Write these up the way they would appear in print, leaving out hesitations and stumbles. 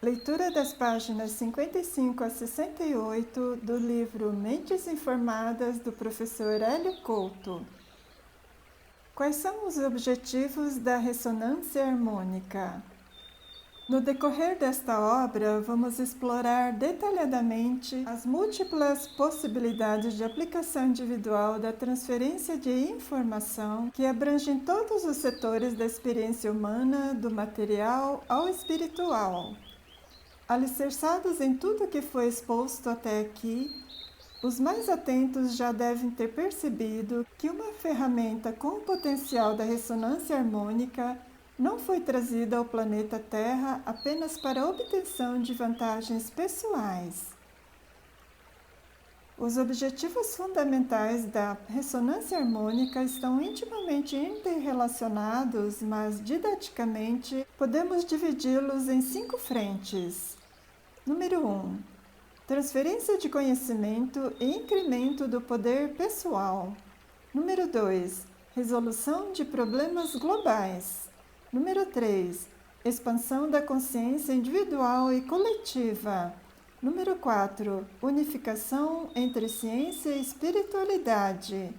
Leitura das páginas 55 a 68 do livro Mentes Informadas, do professor Hélio Couto. Quais são os objetivos da ressonância harmônica? No decorrer desta obra, vamos explorar detalhadamente as múltiplas possibilidades de aplicação individual da transferência de informação que abrangem todos os setores da experiência humana, do material ao espiritual. Alicerçados em tudo que foi exposto até aqui, os mais atentos já devem ter percebido que uma ferramenta com o potencial da ressonância harmônica não foi trazida ao planeta Terra apenas para a obtenção de vantagens pessoais. Os objetivos fundamentais da ressonância harmônica estão intimamente interrelacionados, mas didaticamente podemos dividi-los em 5 frentes. Número 1. Transferência de conhecimento e incremento do poder pessoal. Número 2. Resolução de problemas globais. Número 3. Expansão da consciência individual e coletiva. Número 4. Unificação entre ciência e espiritualidade.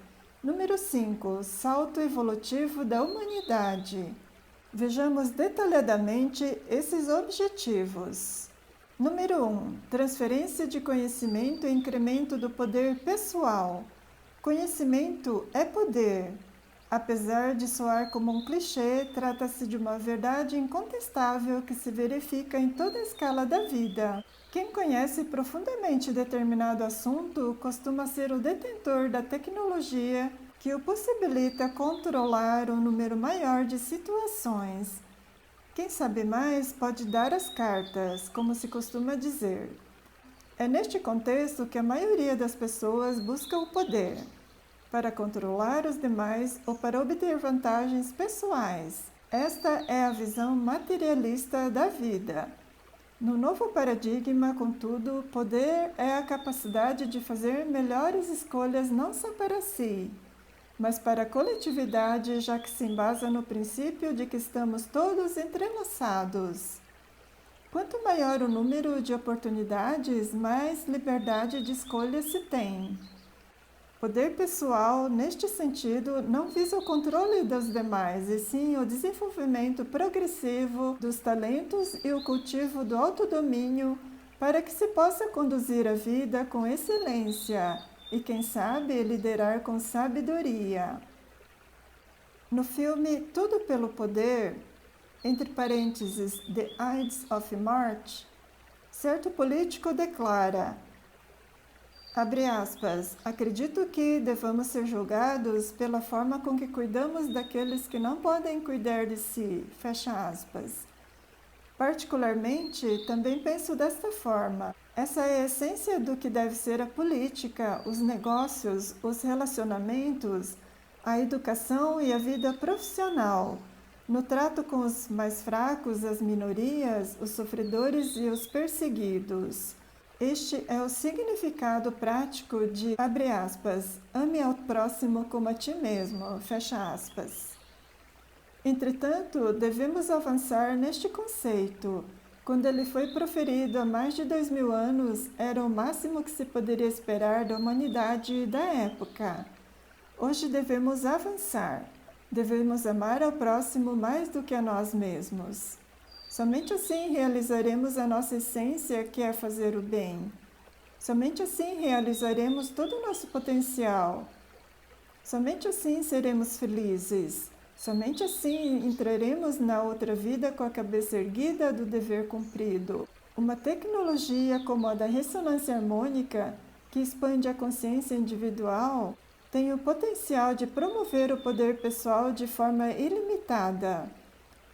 Número 5. Salto evolutivo da humanidade. Vejamos detalhadamente esses objetivos. Número 1. Transferência de conhecimento e incremento do poder pessoal. Conhecimento é poder. Apesar de soar como um clichê, trata-se de uma verdade incontestável que se verifica em toda a escala da vida. Quem conhece profundamente determinado assunto costuma ser o detentor da tecnologia que o possibilita controlar um número maior de situações. Quem sabe mais pode dar as cartas, como se costuma dizer. É neste contexto que a maioria das pessoas busca o poder, para controlar os demais ou para obter vantagens pessoais. Esta é a visão materialista da vida. No novo paradigma, contudo, poder é a capacidade de fazer melhores escolhas não só para si, mas para a coletividade, já que se embasa no princípio de que estamos todos entrelaçados. Quanto maior o número de oportunidades, mais liberdade de escolha se tem. Poder pessoal, neste sentido, não visa o controle dos demais, e sim o desenvolvimento progressivo dos talentos e o cultivo do autodomínio para que se possa conduzir a vida com excelência e, quem sabe, liderar com sabedoria. No filme Tudo pelo Poder, entre parênteses, The Ides of March, certo político declara, abre aspas, acredito que devamos ser julgados pela forma com que cuidamos daqueles que não podem cuidar de si, fecha aspas. Particularmente, também penso desta forma. Essa é a essência do que deve ser a política, os negócios, os relacionamentos, a educação e a vida profissional. No trato com os mais fracos, as minorias, os sofredores e os perseguidos. Este é o significado prático de, abre aspas, ame ao próximo como a ti mesmo, fecha aspas. Entretanto, devemos avançar neste conceito. Quando ele foi proferido há mais de 2000 anos, era o máximo que se poderia esperar da humanidade da época. Hoje devemos avançar. Devemos amar ao próximo mais do que a nós mesmos. Somente assim realizaremos a nossa essência, que é fazer o bem. Somente assim realizaremos todo o nosso potencial. Somente assim seremos felizes. Somente assim entraremos na outra vida com a cabeça erguida do dever cumprido. Uma tecnologia como a da ressonância harmônica, que expande a consciência individual, tem o potencial de promover o poder pessoal de forma ilimitada.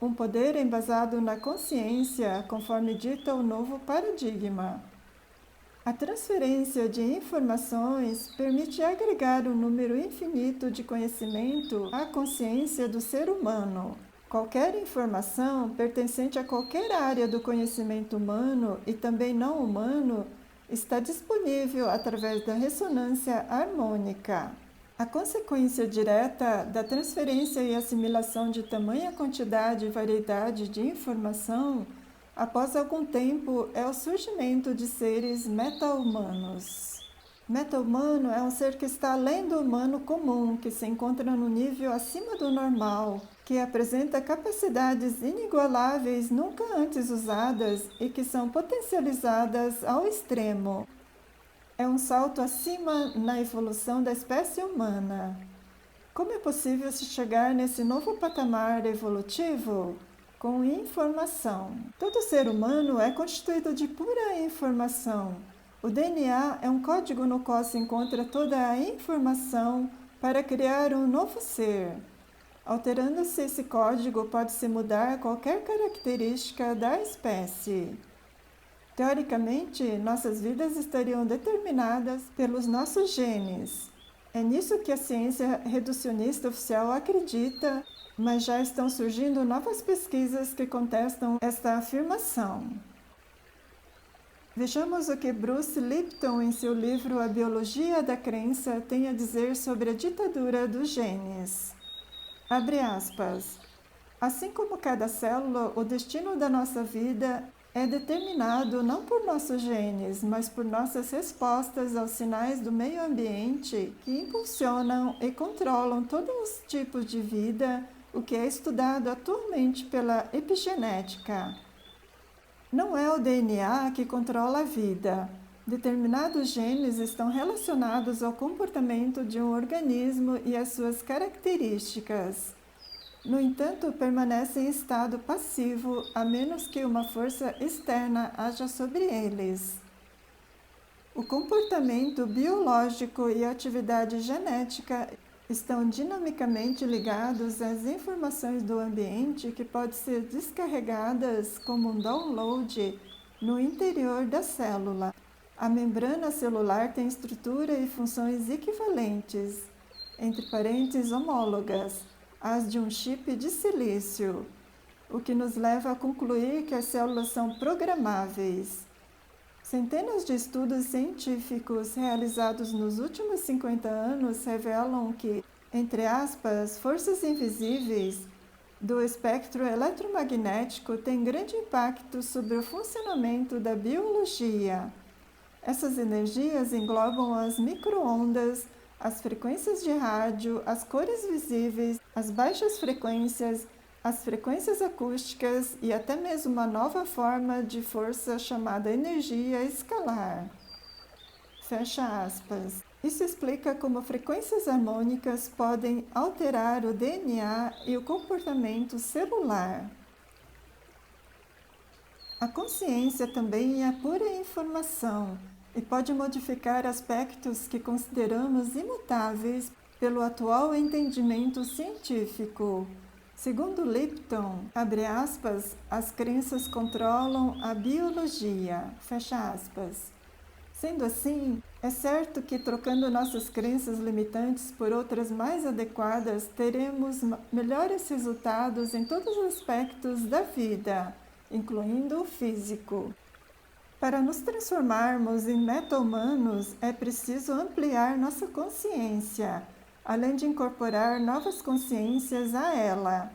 Um poder embasado na consciência, conforme dita o novo paradigma. A transferência de informações permite agregar um número infinito de conhecimento à consciência do ser humano. Qualquer informação pertencente a qualquer área do conhecimento humano e também não humano está disponível através da ressonância harmônica. A consequência direta da transferência e assimilação de tamanha quantidade e variedade de informação após algum tempo, é o surgimento de seres meta-humanos. Meta-humano é um ser que está além do humano comum, que se encontra no nível acima do normal, que apresenta capacidades inigualáveis nunca antes usadas e que são potencializadas ao extremo. É um salto acima na evolução da espécie humana. Como é possível se chegar nesse novo patamar evolutivo? Com informação. Todo ser humano é constituído de pura informação. O DNA é um código no qual se encontra toda a informação para criar um novo ser. Alterando-se esse código, pode-se mudar qualquer característica da espécie. Teoricamente, nossas vidas estariam determinadas pelos nossos genes. É nisso que a ciência reducionista oficial acredita, mas já estão surgindo novas pesquisas que contestam esta afirmação. Vejamos o que Bruce Lipton, em seu livro A Biologia da Crença, tem a dizer sobre a ditadura dos genes. Abre aspas. Assim como cada célula, o destino da nossa vida é determinado não por nossos genes, mas por nossas respostas aos sinais do meio ambiente que impulsionam e controlam todos os tipos de vida, o que é estudado atualmente pela epigenética. Não é o DNA que controla a vida. Determinados genes estão relacionados ao comportamento de um organismo e às suas características. No entanto, permanecem em estado passivo, a menos que uma força externa haja sobre eles. O comportamento biológico e a atividade genética estão dinamicamente ligados às informações do ambiente que podem ser descarregadas como um download no interior da célula. A membrana celular tem estrutura e funções equivalentes, entre parênteses homólogas, às de um chip de silício, o que nos leva a concluir que as células são programáveis. Centenas de estudos científicos realizados nos últimos 50 anos revelam que, entre aspas, forças invisíveis do espectro eletromagnético têm grande impacto sobre o funcionamento da biologia. Essas energias englobam as micro-ondas, as frequências de rádio, as cores visíveis, as baixas frequências, as frequências acústicas e até mesmo uma nova forma de força chamada energia escalar. Fecha aspas. Isso explica como frequências harmônicas podem alterar o DNA e o comportamento celular. A consciência também é pura informação e pode modificar aspectos que consideramos imutáveis pelo atual entendimento científico. Segundo Lipton, abre aspas, as crenças controlam a biologia, fecha aspas. Sendo assim, é certo que trocando nossas crenças limitantes por outras mais adequadas, teremos melhores resultados em todos os aspectos da vida, incluindo o físico. Para nos transformarmos em meta-humanos, é preciso ampliar nossa consciência, além de incorporar novas consciências a ela.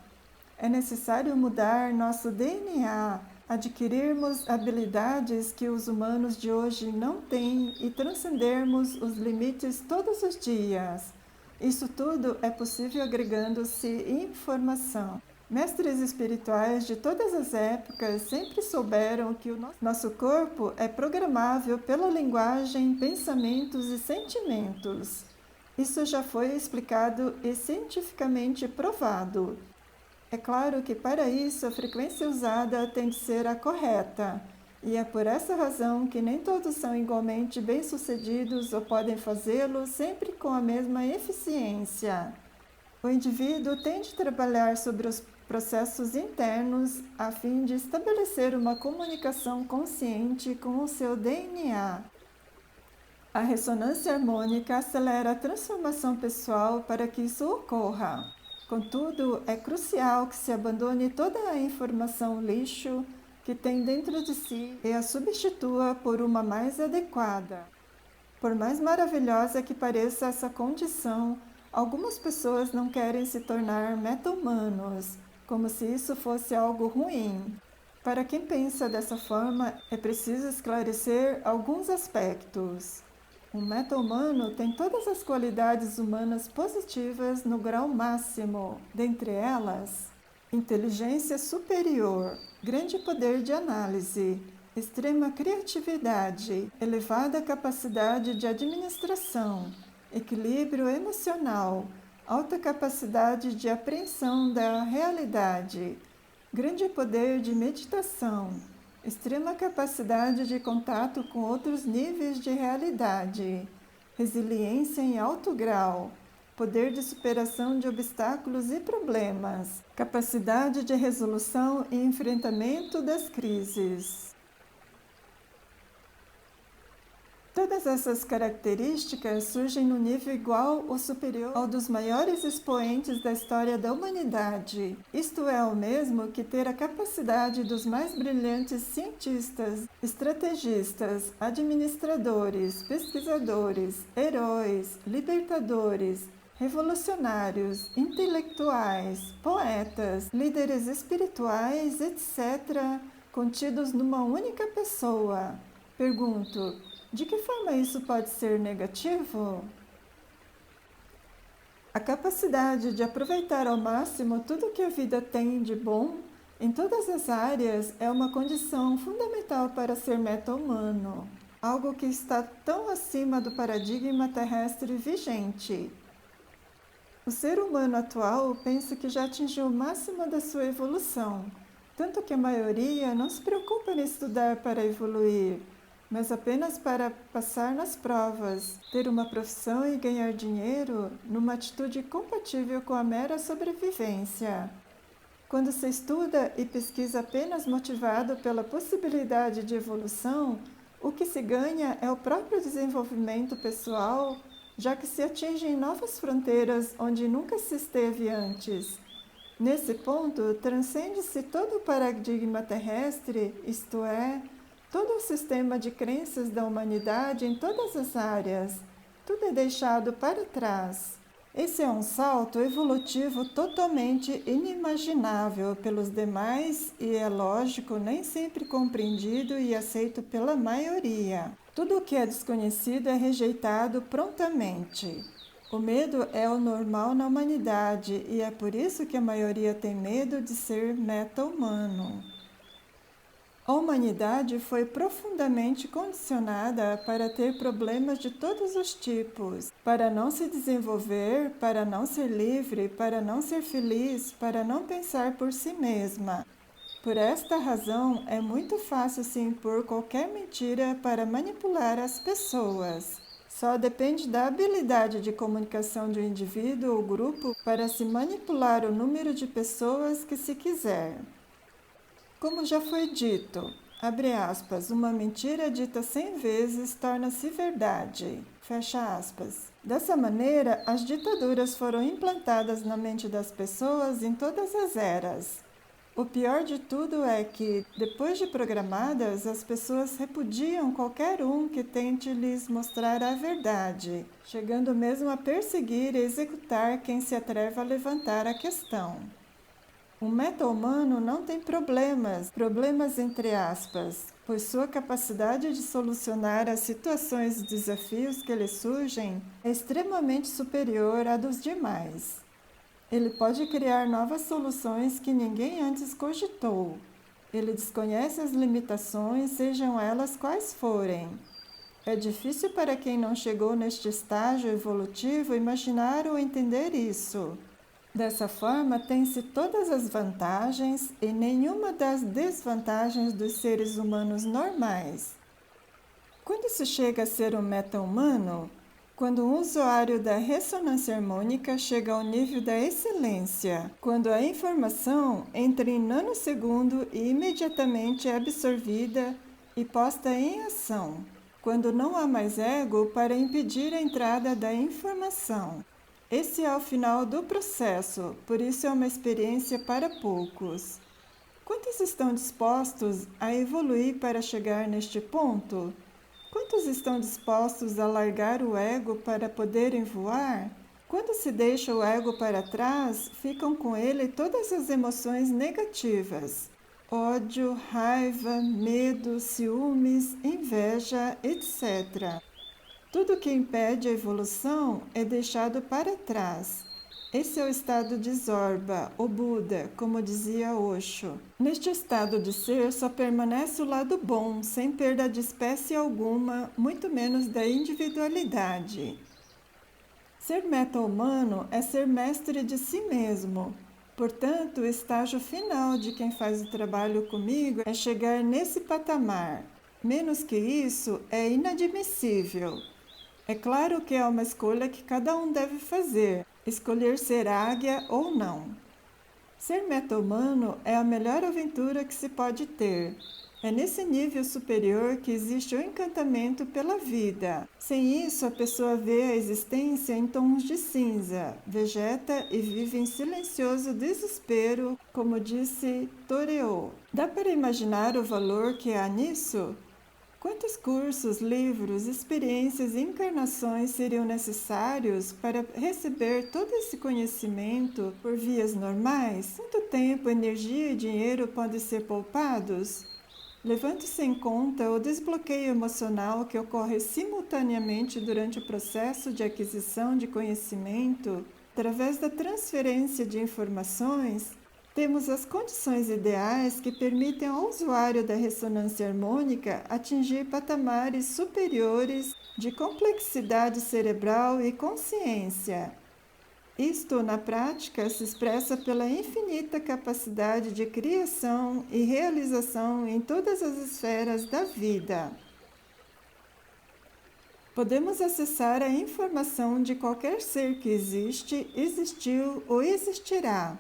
É necessário mudar nosso DNA, adquirirmos habilidades que os humanos de hoje não têm e transcendermos os limites todos os dias. Isso tudo é possível agregando-se informação. Mestres espirituais de todas as épocas sempre souberam que o nosso corpo é programável pela linguagem, pensamentos e sentimentos. Isso já foi explicado e cientificamente provado. É claro que para isso a frequência usada tem de ser a correta, e é por essa razão que nem todos são igualmente bem-sucedidos ou podem fazê-lo sempre com a mesma eficiência. O indivíduo tem de trabalhar sobre os processos internos a fim de estabelecer uma comunicação consciente com o seu DNA. A ressonância harmônica acelera a transformação pessoal para que isso ocorra. Contudo, é crucial que se abandone toda a informação lixo que tem dentro de si e a substitua por uma mais adequada. Por mais maravilhosa que pareça essa condição, algumas pessoas não querem se tornar meta-humanos, como se isso fosse algo ruim. Para quem pensa dessa forma, é preciso esclarecer alguns aspectos. O meta-humano tem todas as qualidades humanas positivas no grau máximo, dentre elas, inteligência superior, grande poder de análise, extrema criatividade, elevada capacidade de administração, equilíbrio emocional, alta capacidade de apreensão da realidade, grande poder de meditação, extrema capacidade de contato com outros níveis de realidade, resiliência em alto grau, poder de superação de obstáculos e problemas, capacidade de resolução e enfrentamento das crises. Todas essas características surgem no nível igual ou superior ao dos maiores expoentes da história da humanidade. Isto é o mesmo que ter a capacidade dos mais brilhantes cientistas, estrategistas, administradores, pesquisadores, heróis, libertadores, revolucionários, intelectuais, poetas, líderes espirituais, etc., contidos numa única pessoa. Pergunto: de que forma isso pode ser negativo? A capacidade de aproveitar ao máximo tudo que a vida tem de bom em todas as áreas é uma condição fundamental para ser meta-humano, algo que está tão acima do paradigma terrestre vigente. O ser humano atual pensa que já atingiu o máximo da sua evolução, tanto que a maioria não se preocupa em estudar para evoluir, mas apenas para passar nas provas, ter uma profissão e ganhar dinheiro numa atitude compatível com a mera sobrevivência. Quando se estuda e pesquisa apenas motivado pela possibilidade de evolução, o que se ganha é o próprio desenvolvimento pessoal, já que se atingem novas fronteiras onde nunca se esteve antes. Nesse ponto, transcende-se todo o paradigma terrestre, isto é, todo o sistema de crenças da humanidade em todas as áreas. Tudo é deixado para trás. Esse é um salto evolutivo totalmente inimaginável pelos demais e, é lógico, nem sempre compreendido e aceito pela maioria. Tudo o que é desconhecido é rejeitado prontamente. O medo é o normal na humanidade e é por isso que a maioria tem medo de ser meta-humano. A humanidade foi profundamente condicionada para ter problemas de todos os tipos, para não se desenvolver, para não ser livre, para não ser feliz, para não pensar por si mesma. Por esta razão, é muito fácil se impor qualquer mentira para manipular as pessoas. Só depende da habilidade de comunicação do indivíduo ou grupo para se manipular o número de pessoas que se quiser. Como já foi dito, abre aspas, uma mentira dita 100 vezes torna-se verdade, fecha aspas. Dessa maneira, as ditaduras foram implantadas na mente das pessoas em todas as eras. O pior de tudo é que, depois de programadas, as pessoas repudiam qualquer um que tente lhes mostrar a verdade, chegando mesmo a perseguir e executar quem se atreve a levantar a questão. O meta-humano não tem problemas entre aspas, pois sua capacidade de solucionar as situações e desafios que lhe surgem é extremamente superior à dos demais. Ele pode criar novas soluções que ninguém antes cogitou. Ele desconhece as limitações, sejam elas quais forem. É difícil para quem não chegou neste estágio evolutivo imaginar ou entender isso. Dessa forma, tem-se todas as vantagens e nenhuma das desvantagens dos seres humanos normais. Quando se chega a ser um meta-humano? Quando um usuário da ressonância harmônica chega ao nível da excelência, quando a informação entra em nanosegundo e imediatamente é absorvida e posta em ação, quando não há mais ego para impedir a entrada da informação. Esse é o final do processo, por isso é uma experiência para poucos. Quantos estão dispostos a evoluir para chegar neste ponto? Quantos estão dispostos a largar o ego para poderem voar? Quando se deixa o ego para trás, ficam com ele todas as emoções negativas. ódio, raiva, medo, ciúmes, inveja, etc. Tudo que impede a evolução é deixado para trás. Esse é o estado de Zorba, o Buda, como dizia Osho. Neste estado de ser só permanece o lado bom, sem perda de espécie alguma, muito menos da individualidade. Ser meta-humano é ser mestre de si mesmo. Portanto, o estágio final de quem faz o trabalho comigo é chegar nesse patamar. Menos que isso é inadmissível. É claro que é uma escolha que cada um deve fazer, escolher ser águia ou não. Ser meta-humano é a melhor aventura que se pode ter. É nesse nível superior que existe o encantamento pela vida. Sem isso, a pessoa vê a existência em tons de cinza, vegeta e vive em silencioso desespero, como disse Thoreau. Dá para imaginar o valor que há nisso? Quantos cursos, livros, experiências e encarnações seriam necessários para receber todo esse conhecimento por vias normais? Quanto tempo, energia e dinheiro podem ser poupados? Levando-se em conta o desbloqueio emocional que ocorre simultaneamente durante o processo de aquisição de conhecimento, através da transferência de informações, temos as condições ideais que permitem ao usuário da ressonância harmônica atingir patamares superiores de complexidade cerebral e consciência. Isto, na prática, se expressa pela infinita capacidade de criação e realização em todas as esferas da vida. Podemos acessar a informação de qualquer ser que existe, existiu ou existirá.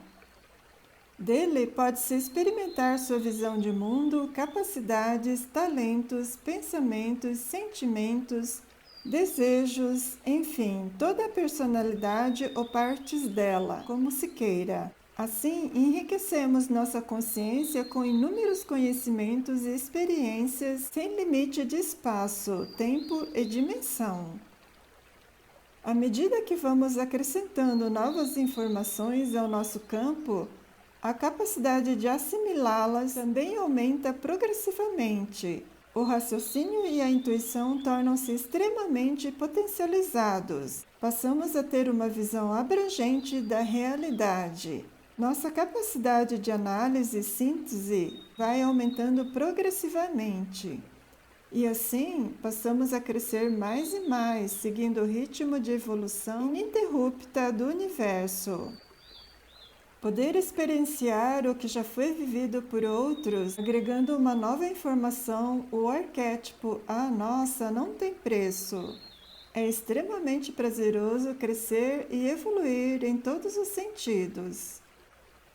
Dele pode-se experimentar sua visão de mundo, capacidades, talentos, pensamentos, sentimentos, desejos, enfim, toda a personalidade ou partes dela, como se queira. Assim, enriquecemos nossa consciência com inúmeros conhecimentos e experiências sem limite de espaço, tempo e dimensão. À medida que vamos acrescentando novas informações ao nosso campo, a capacidade de assimilá-las também aumenta progressivamente. O raciocínio e a intuição tornam-se extremamente potencializados. Passamos a ter uma visão abrangente da realidade. Nossa capacidade de análise e síntese vai aumentando progressivamente. E assim, passamos a crescer mais e mais, seguindo o ritmo de evolução ininterrupta do universo. Poder experienciar o que já foi vivido por outros, agregando uma nova informação, o arquétipo "Ah, nossa, não tem preço". É extremamente prazeroso crescer e evoluir em todos os sentidos.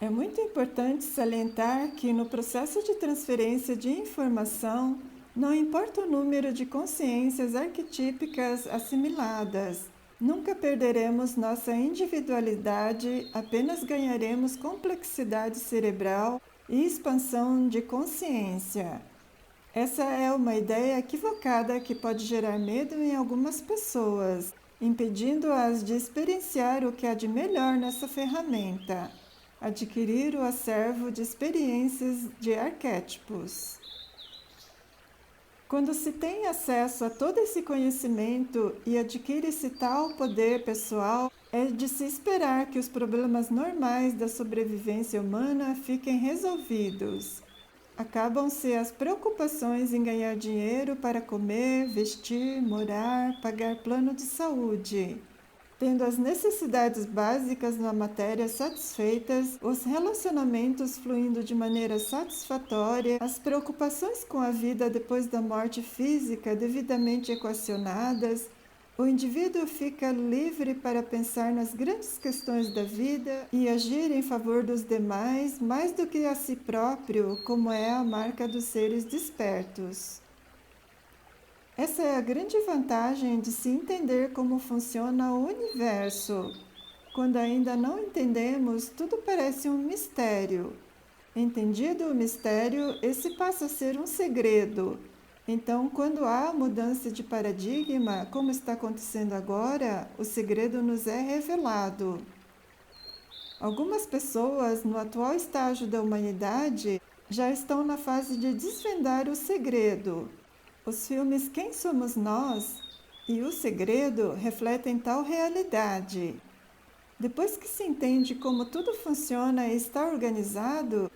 É muito importante salientar que no processo de transferência de informação, não importa o número de consciências arquetípicas assimiladas, nunca perderemos nossa individualidade, apenas ganharemos complexidade cerebral e expansão de consciência. Essa é uma ideia equivocada que pode gerar medo em algumas pessoas, impedindo-as de experienciar o que há de melhor nessa ferramenta, adquirir o acervo de experiências de arquétipos. Quando se tem acesso a todo esse conhecimento e adquire-se tal poder pessoal, é de se esperar que os problemas normais da sobrevivência humana fiquem resolvidos. Acabam-se as preocupações em ganhar dinheiro para comer, vestir, morar, pagar plano de saúde. Tendo as necessidades básicas na matéria satisfeitas, os relacionamentos fluindo de maneira satisfatória, as preocupações com a vida depois da morte física devidamente equacionadas, o indivíduo fica livre para pensar nas grandes questões da vida e agir em favor dos demais mais do que a si próprio, como é a marca dos seres despertos. Essa é a grande vantagem de se entender como funciona o universo. Quando ainda não entendemos, tudo parece um mistério. Entendido o mistério, esse passa a ser um segredo. Então, quando há mudança de paradigma, como está acontecendo agora, o segredo nos é revelado. Algumas pessoas, no atual estágio da humanidade, já estão na fase de desvendar o segredo. Os filmes Quem Somos Nós e O Segredo refletem tal realidade. Depois que se entende como tudo funciona e está organizado,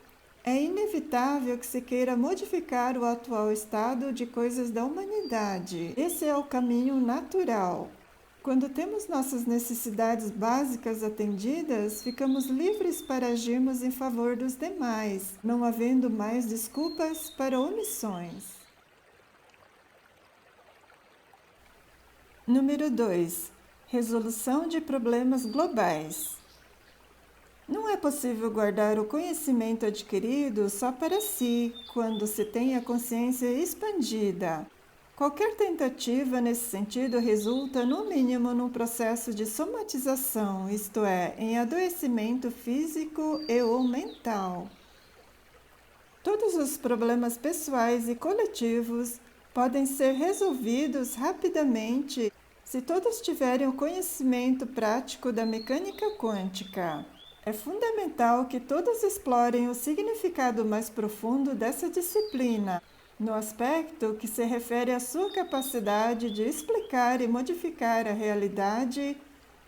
é inevitável que se queira modificar o atual estado de coisas da humanidade. Esse é o caminho natural. Quando temos nossas necessidades básicas atendidas, ficamos livres para agirmos em favor dos demais, não havendo mais desculpas para omissões. Número 2. Resolução de problemas globais. Não é possível guardar o conhecimento adquirido só para si, quando se tem a consciência expandida. Qualquer tentativa nesse sentido resulta, no mínimo, num processo de somatização, isto é, em adoecimento físico e ou mental. Todos os problemas pessoais e coletivos podem ser resolvidos rapidamente se todos tiverem o conhecimento prático da mecânica quântica. É fundamental que todos explorem o significado mais profundo dessa disciplina, no aspecto que se refere à sua capacidade de explicar e modificar a realidade,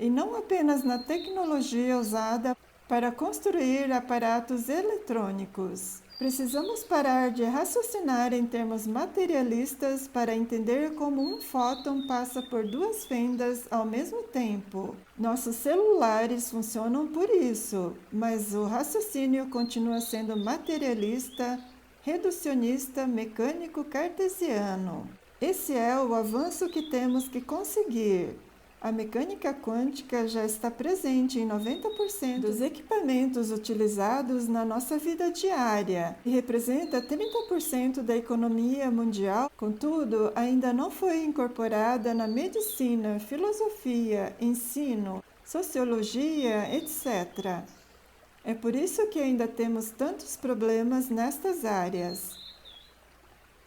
e não apenas na tecnologia usada para construir aparatos eletrônicos. Precisamos parar de raciocinar em termos materialistas para entender como um fóton passa por duas fendas ao mesmo tempo. Nossos celulares funcionam por isso, mas o raciocínio continua sendo materialista, reducionista, mecânico, cartesiano. Esse é o avanço que temos que conseguir. A mecânica quântica já está presente em 90% dos equipamentos utilizados na nossa vida diária e representa 30% da economia mundial. Contudo, ainda não foi incorporada na medicina, filosofia, ensino, sociologia, etc. É por isso que ainda temos tantos problemas nestas áreas.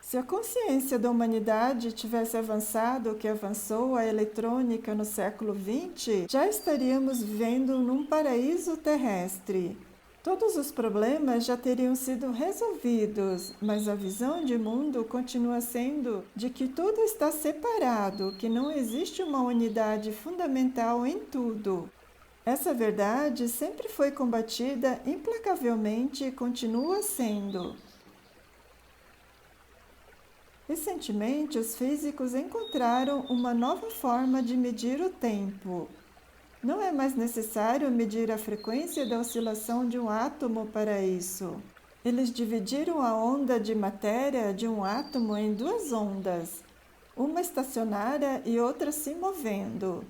Se a consciência da humanidade tivesse avançado o que avançou a eletrônica no século XX, já estaríamos vivendo num paraíso terrestre. Todos os problemas já teriam sido resolvidos, mas a visão de mundo continua sendo de que tudo está separado, que não existe uma unidade fundamental em tudo. Essa verdade sempre foi combatida implacavelmente e continua sendo. Recentemente, os físicos encontraram uma nova forma de medir o tempo. Não é mais necessário medir a frequência da oscilação de um átomo para isso. Eles dividiram a onda de matéria de um átomo em duas ondas, uma estacionária e outra se movendo.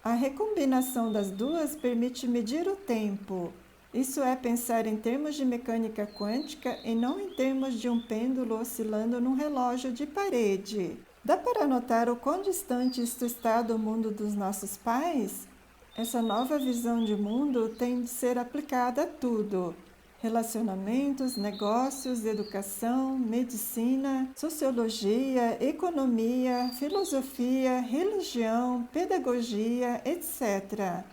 A recombinação das duas permite medir o tempo. Isso é pensar em termos de mecânica quântica e não em termos de um pêndulo oscilando num relógio de parede. Dá para notar o quão distante isto está do mundo dos nossos pais? Essa nova visão de mundo tem de ser aplicada a tudo: relacionamentos, negócios, educação, medicina, sociologia, economia, filosofia, religião, pedagogia, etc.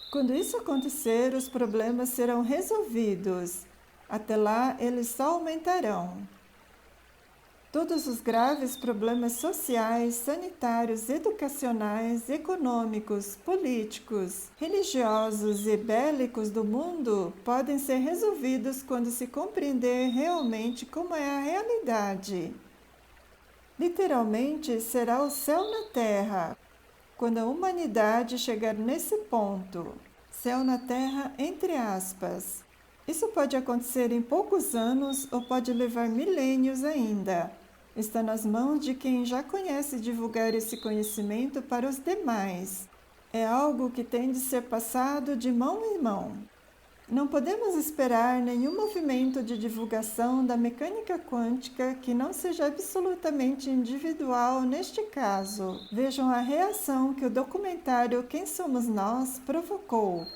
Quando isso acontecer, os problemas serão resolvidos. Até lá, eles só aumentarão. Todos os graves problemas sociais, sanitários, educacionais, econômicos, políticos, religiosos e bélicos do mundo podem ser resolvidos quando se compreender realmente como é a realidade. Literalmente, será o céu na terra, quando a humanidade chegar nesse ponto. Céu na terra, entre aspas. Isso pode acontecer em poucos anos ou pode levar milênios ainda. Está nas mãos de quem já conhece divulgar esse conhecimento para os demais. É algo que tem de ser passado de mão em mão. Não podemos esperar nenhum movimento de divulgação da mecânica quântica que não seja absolutamente individual neste caso. Vejam a reação que o documentário Quem Somos Nós provocou.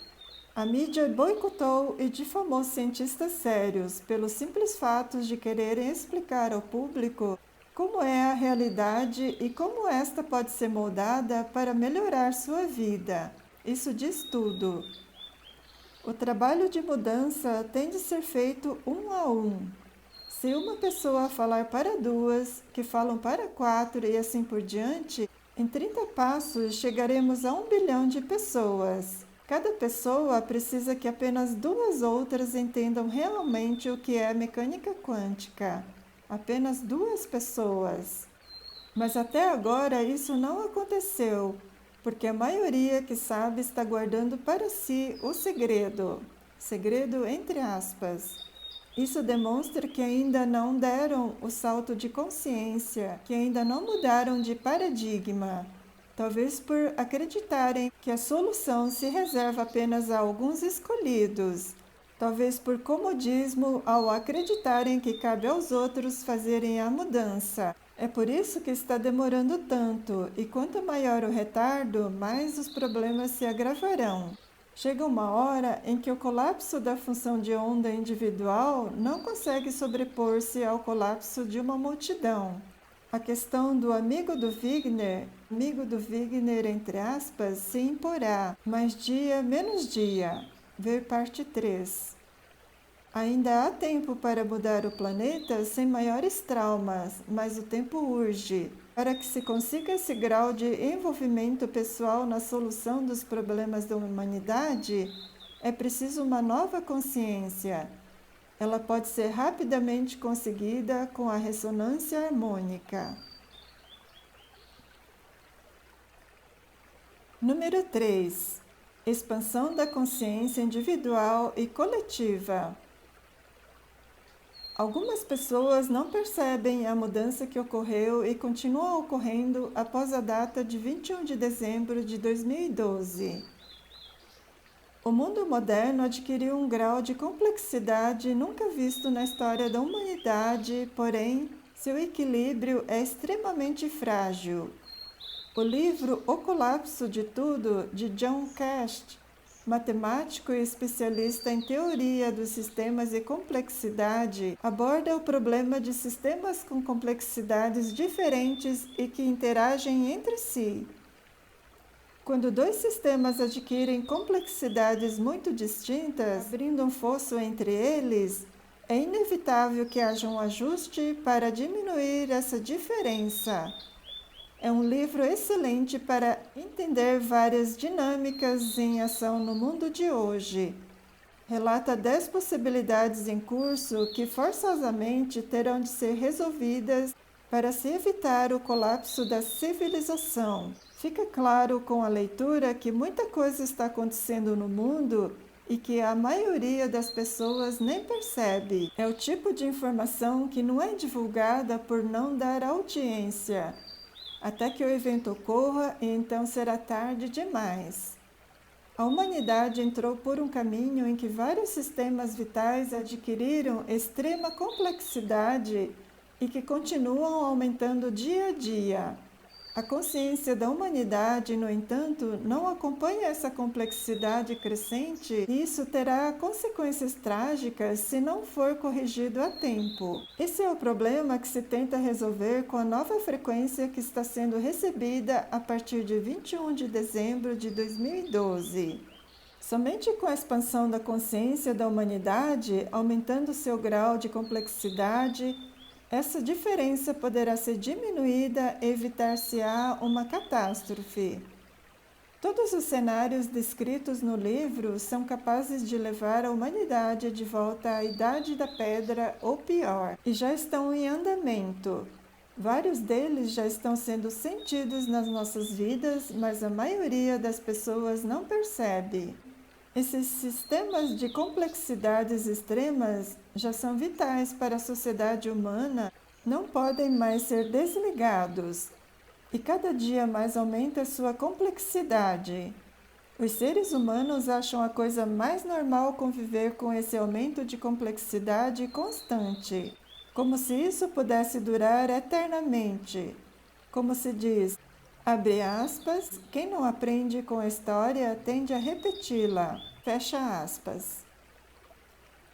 A mídia boicotou e difamou cientistas sérios pelos simples fatos de quererem explicar ao público como é a realidade e como esta pode ser moldada para melhorar sua vida. Isso diz tudo. O trabalho de mudança tem de ser feito um a um. Se uma pessoa falar para duas, que falam para quatro e assim por diante, em 30 passos chegaremos a 1 bilhão de pessoas. Cada pessoa precisa que apenas duas outras entendam realmente o que é mecânica quântica. Apenas duas pessoas. Mas até agora isso não aconteceu, porque a maioria que sabe está guardando para si o segredo. Segredo entre aspas. Isso demonstra que ainda não deram o salto de consciência, que ainda não mudaram de paradigma. Talvez por acreditarem que a solução se reserva apenas a alguns escolhidos. Talvez por comodismo ao acreditarem que cabe aos outros fazerem a mudança. É por isso que está demorando tanto, e quanto maior o retardo, mais os problemas se agravarão. Chega uma hora em que o colapso da função de onda individual não consegue sobrepor-se ao colapso de uma multidão. A questão do amigo do Wigner entre aspas, se imporá, mais dia menos dia. Ver parte 3. Ainda há tempo para mudar o planeta sem maiores traumas, mas o tempo urge. Para que se consiga esse grau de envolvimento pessoal na solução dos problemas da humanidade, é preciso uma nova consciência. Ela pode ser rapidamente conseguida com a ressonância harmônica. Número 3. Expansão da consciência individual e coletiva. Algumas pessoas não percebem a mudança que ocorreu e continua ocorrendo após a data de 21 de dezembro de 2012. O mundo moderno adquiriu um grau de complexidade nunca visto na história da humanidade, porém, seu equilíbrio é extremamente frágil. O livro O Colapso de Tudo, de John Cast, matemático e especialista em teoria dos sistemas e complexidade, aborda o problema de sistemas com complexidades diferentes e que interagem entre si. Quando dois sistemas adquirem complexidades muito distintas, abrindo um fosso entre eles, é inevitável que haja um ajuste para diminuir essa diferença. É um livro excelente para entender várias dinâmicas em ação no mundo de hoje. Relata 10 possibilidades em curso que forçosamente terão de ser resolvidas para se evitar o colapso da civilização. Fica claro com a leitura que muita coisa está acontecendo no mundo e que a maioria das pessoas nem percebe. É o tipo de informação que não é divulgada por não dar audiência, até que o evento ocorra e então será tarde demais. A humanidade entrou por um caminho em que vários sistemas vitais adquiriram extrema complexidade e que continuam aumentando dia a dia. A consciência da humanidade, no entanto, não acompanha essa complexidade crescente e isso terá consequências trágicas se não for corrigido a tempo. Esse é o problema que se tenta resolver com a nova frequência que está sendo recebida a partir de 21 de dezembro de 2012. Somente com a expansão da consciência da humanidade, aumentando seu grau de complexidade, essa diferença poderá ser diminuída e evitar-se-á uma catástrofe. Todos os cenários descritos no livro são capazes de levar a humanidade de volta à Idade da Pedra ou pior, e já estão em andamento. Vários deles já estão sendo sentidos nas nossas vidas, mas a maioria das pessoas não percebe. Esses sistemas de complexidades extremas já são vitais para a sociedade humana, não podem mais ser desligados, e cada dia mais aumenta sua complexidade. Os seres humanos acham a coisa mais normal conviver com esse aumento de complexidade constante, como se isso pudesse durar eternamente. Como se diz, abre aspas, quem não aprende com a história tende a repeti-la, fecha aspas.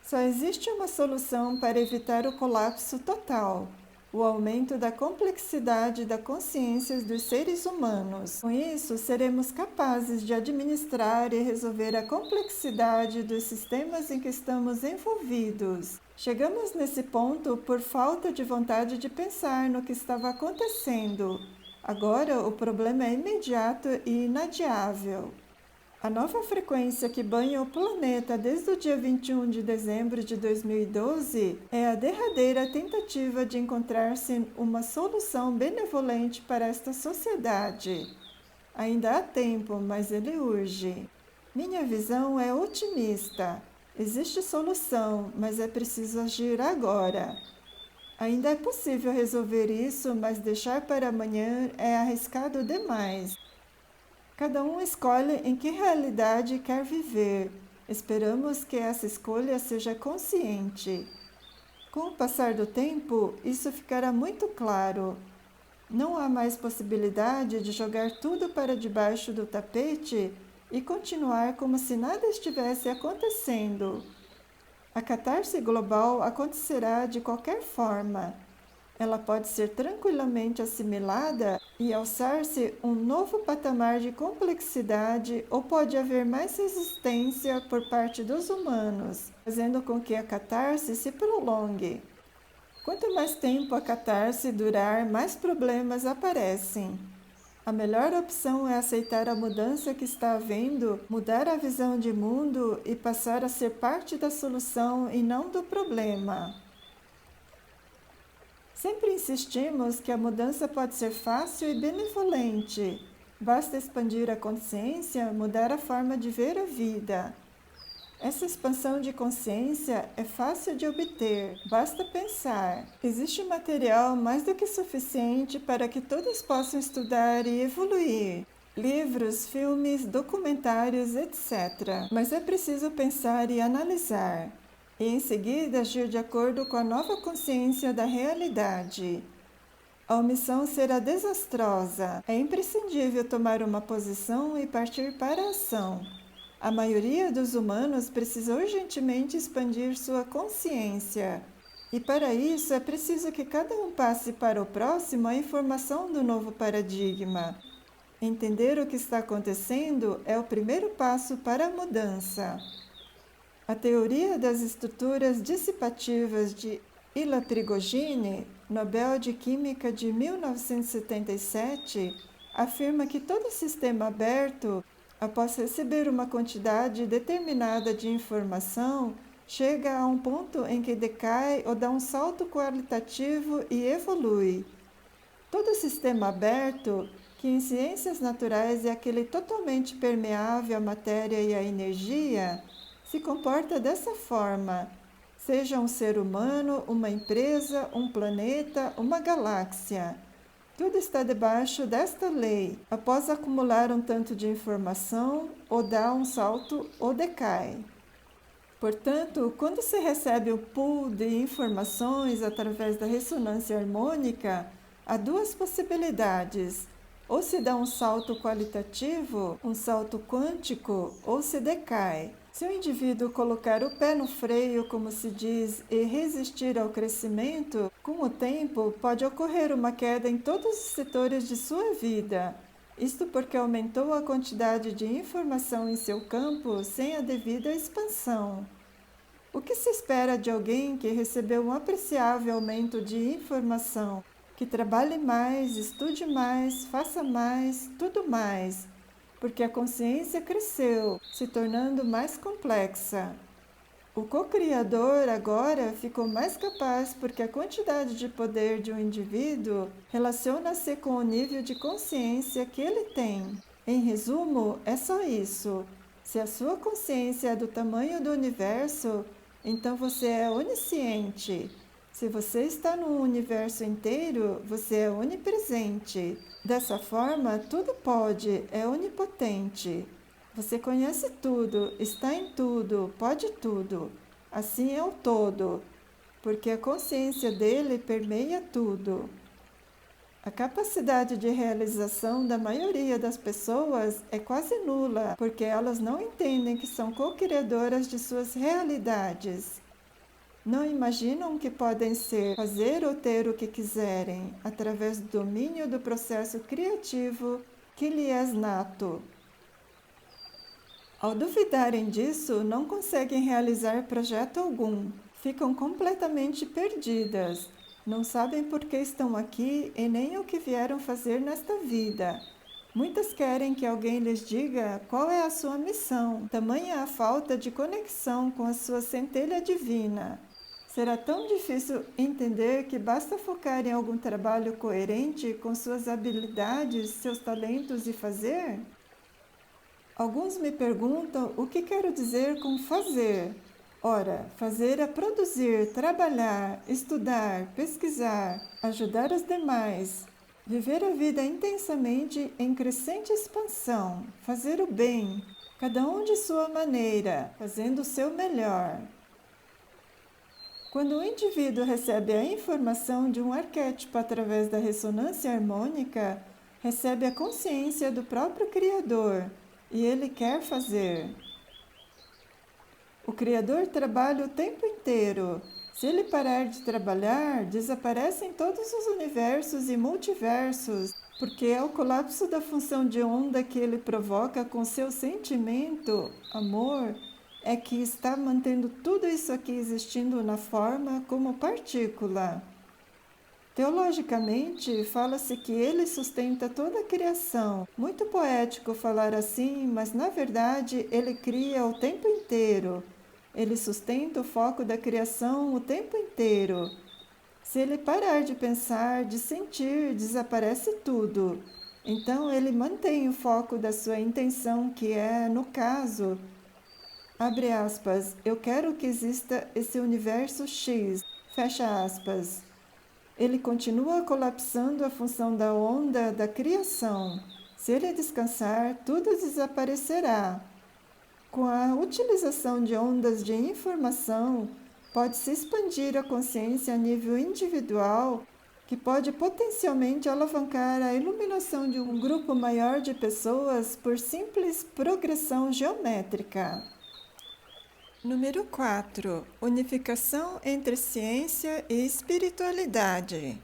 Só existe uma solução para evitar o colapso total. o aumento da complexidade da consciência dos seres humanos. Com isso, seremos capazes de administrar e resolver a complexidade dos sistemas em que estamos envolvidos. Chegamos nesse ponto por falta de vontade de pensar no que estava acontecendo. Agora, o problema é imediato e inadiável. A nova frequência que banha o planeta desde o dia 21 de dezembro de 2012 é a derradeira tentativa de encontrar-se uma solução benevolente para esta sociedade. Ainda há tempo, mas ele urge. Minha visão é otimista. Existe solução, mas é preciso agir agora. Ainda é possível resolver isso, mas deixar para amanhã é arriscado demais. Cada um escolhe em que realidade quer viver. Esperamos que essa escolha seja consciente. Com o passar do tempo, isso ficará muito claro. Não há mais possibilidade de jogar tudo para debaixo do tapete e continuar como se nada estivesse acontecendo. A catarse global acontecerá de qualquer forma. Ela pode ser tranquilamente assimilada e alçar-se um novo patamar de complexidade, ou pode haver mais resistência por parte dos humanos, fazendo com que a catarse se prolongue. Quanto mais tempo a catarse durar, mais problemas aparecem. A melhor opção é aceitar a mudança que está havendo, mudar a visão de mundo e passar a ser parte da solução e não do problema. Sempre insistimos que a mudança pode ser fácil e benevolente. Basta expandir a consciência, mudar a forma de ver a vida. Essa expansão de consciência é fácil de obter, basta pensar. Existe material mais do que suficiente para que todos possam estudar e evoluir. Livros, filmes, documentários, etc. Mas é preciso pensar e analisar. E em seguida agir de acordo com a nova consciência da realidade. A omissão será desastrosa. É imprescindível tomar uma posição e partir para a ação. A maioria dos humanos precisa urgentemente expandir sua consciência. E para isso é preciso que cada um passe para o próximo a informação do novo paradigma. Entender o que está acontecendo é o primeiro passo para a mudança. A teoria das estruturas dissipativas de Ila Prigogine, Nobel de Química de 1977, afirma que todo sistema aberto, após receber uma quantidade determinada de informação, chega a um ponto em que decai ou dá um salto qualitativo e evolui. Todo sistema aberto, que em ciências naturais é aquele totalmente permeável à matéria e à energia, se comporta dessa forma, seja um ser humano, uma empresa, um planeta, uma galáxia. Tudo está debaixo desta lei. Após acumular um tanto de informação, ou dá um salto ou decai. Portanto, quando se recebe o pool de informações através da ressonância harmônica, há duas possibilidades. Ou se dá um salto qualitativo, um salto quântico, ou se decai. Se o indivíduo colocar o pé no freio, como se diz, e resistir ao crescimento, com o tempo pode ocorrer uma queda em todos os setores de sua vida. Isto porque aumentou a quantidade de informação em seu campo sem a devida expansão. O que se espera de alguém que recebeu um apreciável aumento de informação, que trabalhe mais, estude mais, faça mais, tudo mais? Porque a consciência cresceu, se tornando mais complexa. O co-criador agora ficou mais capaz porque a quantidade de poder de um indivíduo relaciona-se com o nível de consciência que ele tem. Em resumo, é só isso. Se a sua consciência é do tamanho do universo, então você é onisciente. Se você está no universo inteiro, você é onipresente. Dessa forma, tudo pode, é onipotente. Você conhece tudo, está em tudo, pode tudo. Assim é o todo, porque a consciência dele permeia tudo. A capacidade de realização da maioria das pessoas é quase nula, porque elas não entendem que são co-criadoras de suas realidades. Não imaginam que podem ser, fazer ou ter o que quiserem, através do domínio do processo criativo que lhe é nato. Ao duvidarem disso, não conseguem realizar projeto algum, ficam completamente perdidas, não sabem por que estão aqui e nem o que vieram fazer nesta vida. Muitas querem que alguém lhes diga qual é a sua missão, tamanha a falta de conexão com a sua centelha divina. Será tão difícil entender que basta focar em algum trabalho coerente com suas habilidades, seus talentos e fazer? Alguns me perguntam o que quero dizer com fazer. Ora, fazer é produzir, trabalhar, estudar, pesquisar, ajudar os demais, viver a vida intensamente em crescente expansão, fazer o bem, cada um de sua maneira, fazendo o seu melhor. Quando o indivíduo recebe a informação de um arquétipo através da ressonância harmônica, recebe a consciência do próprio Criador e ele quer fazer. O Criador trabalha o tempo inteiro. Se ele parar de trabalhar, desaparecem todos os universos e multiversos, porque é o colapso da função de onda que ele provoca com seu sentimento, amor, é que está mantendo tudo isso aqui existindo na forma como partícula. Teologicamente, fala-se que ele sustenta toda a criação. Muito poético falar assim, mas na verdade ele cria o tempo inteiro. Ele sustenta o foco da criação o tempo inteiro. Se ele parar de pensar, de sentir, desaparece tudo. Então ele mantém o foco da sua intenção, que é, no caso, abre aspas, eu quero que exista esse universo X, fecha aspas. Ele continua colapsando a função da onda da criação. Se ele descansar, tudo desaparecerá. Com a utilização de ondas de informação, pode-se expandir a consciência a nível individual, que pode potencialmente alavancar a iluminação de um grupo maior de pessoas por simples progressão geométrica. Número 4. Unificação entre ciência e espiritualidade.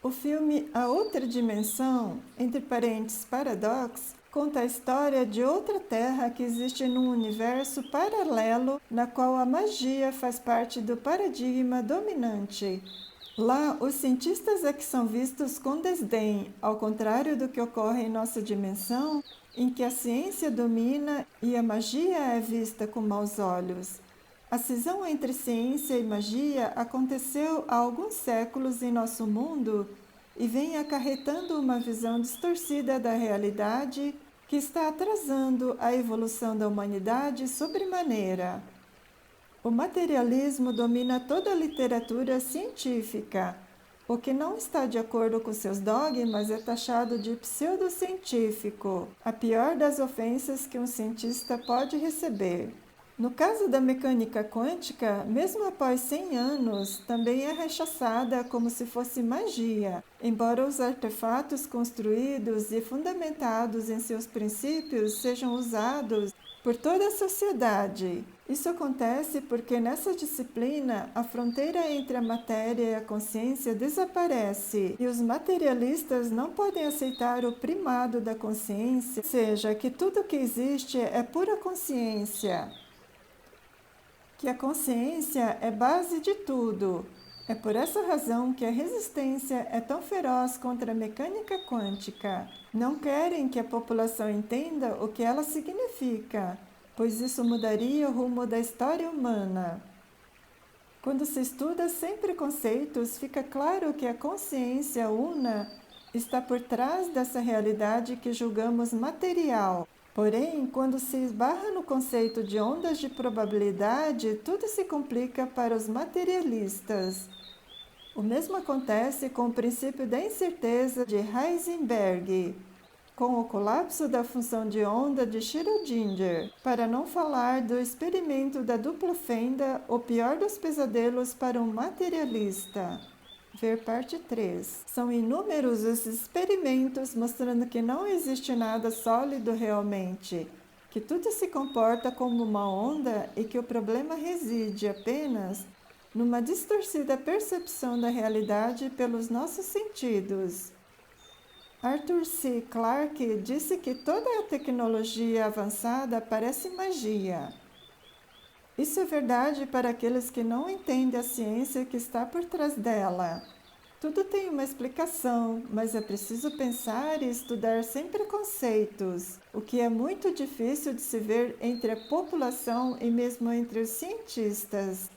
O filme A Outra Dimensão, entre parênteses Paradox, conta a história de outra terra que existe num universo paralelo na qual a magia faz parte do paradigma dominante. Lá, os cientistas é que são vistos com desdém, ao contrário do que ocorre em nossa dimensão, em que a ciência domina e a magia é vista com maus olhos. A cisão entre ciência e magia aconteceu há alguns séculos em nosso mundo e vem acarretando uma visão distorcida da realidade que está atrasando a evolução da humanidade sobremaneira. O materialismo domina toda a literatura científica. O que não está de acordo com seus dogmas é taxado de pseudocientífico, a pior das ofensas que um cientista pode receber. No caso da mecânica quântica, mesmo após 100 anos, também é rechaçada como se fosse magia, embora os artefatos construídos e fundamentados em seus princípios sejam usados por toda a sociedade. Isso acontece porque nessa disciplina a fronteira entre a matéria e a consciência desaparece e os materialistas não podem aceitar o primado da consciência, ou seja, que tudo que existe é pura consciência, que a consciência é base de tudo. É por essa razão que a resistência é tão feroz contra a mecânica quântica. Não querem que a população entenda o que ela significa, pois isso mudaria o rumo da história humana. Quando se estuda sem preconceitos, fica claro que a consciência una está por trás dessa realidade que julgamos material. Porém, quando se esbarra no conceito de ondas de probabilidade, tudo se complica para os materialistas. O mesmo acontece com o princípio da incerteza de Heisenberg, com o colapso da função de onda de Schrödinger, para não falar do experimento da dupla fenda, o pior dos pesadelos para um materialista. Ver parte 3. São inúmeros os experimentos mostrando que não existe nada sólido realmente, que tudo se comporta como uma onda e que o problema reside apenas numa distorcida percepção da realidade pelos nossos sentidos. Arthur C. Clarke disse que toda a tecnologia avançada parece magia. Isso é verdade para aqueles que não entendem a ciência que está por trás dela. Tudo tem uma explicação, mas é preciso pensar e estudar sem preconceitos, o que é muito difícil de se ver entre a população e mesmo entre os cientistas.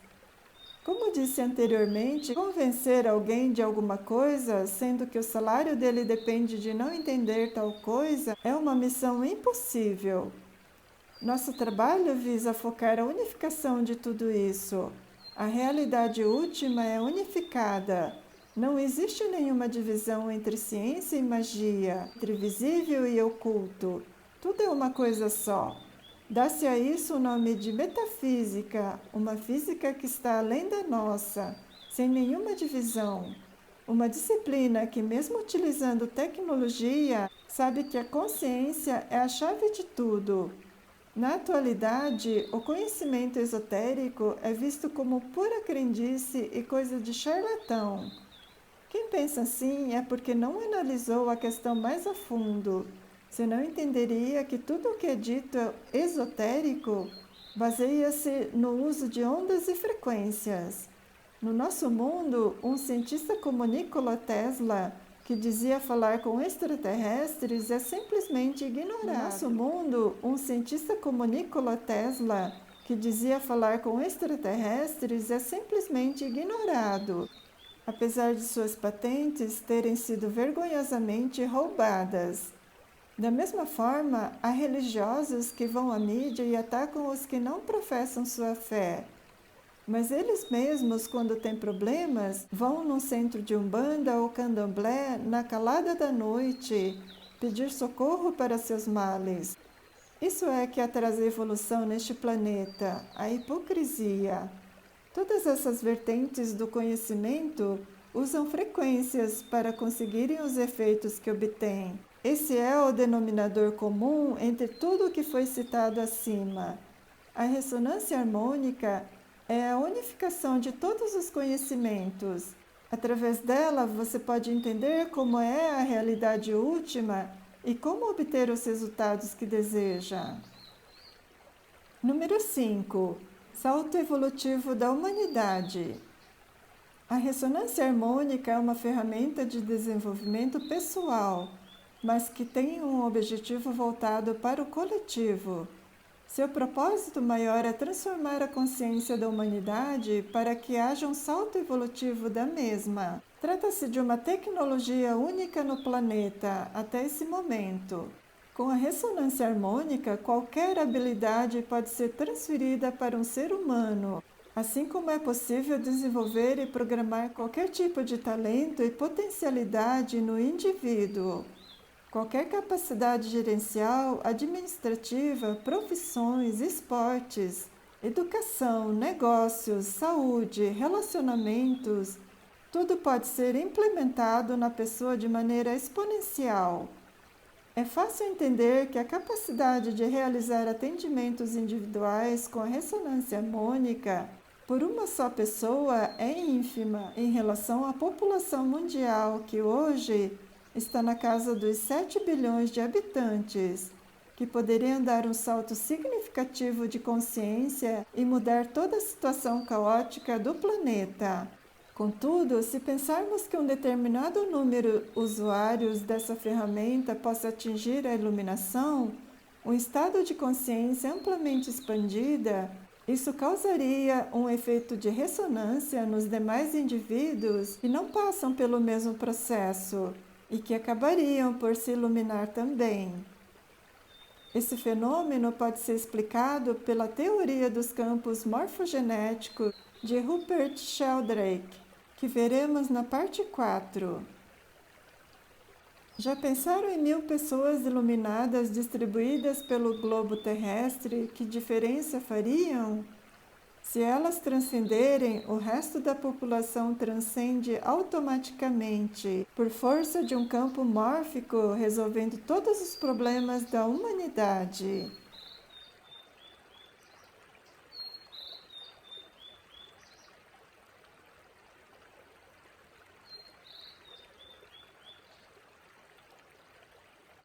Como disse anteriormente, convencer alguém de alguma coisa, sendo que o salário dele depende de não entender tal coisa, é uma missão impossível. Nosso trabalho visa focar a unificação de tudo isso. A realidade última é unificada. Não existe nenhuma divisão entre ciência e magia, entre visível e oculto. Tudo é uma coisa só. Dá-se a isso o nome de metafísica, uma física que está além da nossa, sem nenhuma divisão. Uma disciplina que, mesmo utilizando tecnologia, sabe que a consciência é a chave de tudo. Na atualidade, o conhecimento esotérico é visto como pura crendice e coisa de charlatão. Quem pensa assim é porque não analisou a questão mais a fundo. Senão entenderia que tudo o que é dito esotérico baseia-se no uso de ondas e frequências. No nosso mundo, um cientista como Nikola Tesla, que dizia falar com extraterrestres, é simplesmente ignorado. No nosso mundo, um cientista como Nikola Tesla, que dizia falar com extraterrestres, é simplesmente ignorado, apesar de suas patentes terem sido vergonhosamente roubadas. Da mesma forma, há religiosos que vão à mídia e atacam os que não professam sua fé. Mas eles mesmos, quando têm problemas, vão num centro de umbanda ou candomblé na calada da noite pedir socorro para seus males. Isso é que traz a evolução neste planeta, a hipocrisia. Todas essas vertentes do conhecimento usam frequências para conseguirem os efeitos que obtêm. Esse é o denominador comum entre tudo o que foi citado acima. A ressonância harmônica é a unificação de todos os conhecimentos. Através dela, você pode entender como é a realidade última e como obter os resultados que deseja. Número 5. Salto evolutivo da humanidade. A ressonância harmônica é uma ferramenta de desenvolvimento pessoal, mas que tem um objetivo voltado para o coletivo. Seu propósito maior é transformar a consciência da humanidade para que haja um salto evolutivo da mesma. Trata-se de uma tecnologia única no planeta até esse momento. Com a ressonância harmônica, qualquer habilidade pode ser transferida para um ser humano, assim como é possível desenvolver e programar qualquer tipo de talento e potencialidade no indivíduo. Qualquer capacidade gerencial, administrativa, profissões, esportes, educação, negócios, saúde, relacionamentos, tudo pode ser implementado na pessoa de maneira exponencial. É fácil entender que a capacidade de realizar atendimentos individuais com a ressonância harmônica por uma só pessoa é ínfima em relação à população mundial que hoje está na casa dos 7 bilhões de habitantes, que poderiam dar um salto significativo de consciência e mudar toda a situação caótica do planeta. Contudo, se pensarmos que um determinado número de usuários dessa ferramenta possa atingir a iluminação, um estado de consciência amplamente expandida, isso causaria um efeito de ressonância nos demais indivíduos que não passam pelo mesmo processo e que acabariam por se iluminar também. Esse fenômeno pode ser explicado pela teoria dos campos morfogenéticos de Rupert Sheldrake, que veremos na parte 4. Já pensaram em 1000 pessoas iluminadas distribuídas pelo globo terrestre, que diferença fariam? Se elas transcenderem, o resto da população transcende automaticamente, por força de um campo mórfico resolvendo todos os problemas da humanidade.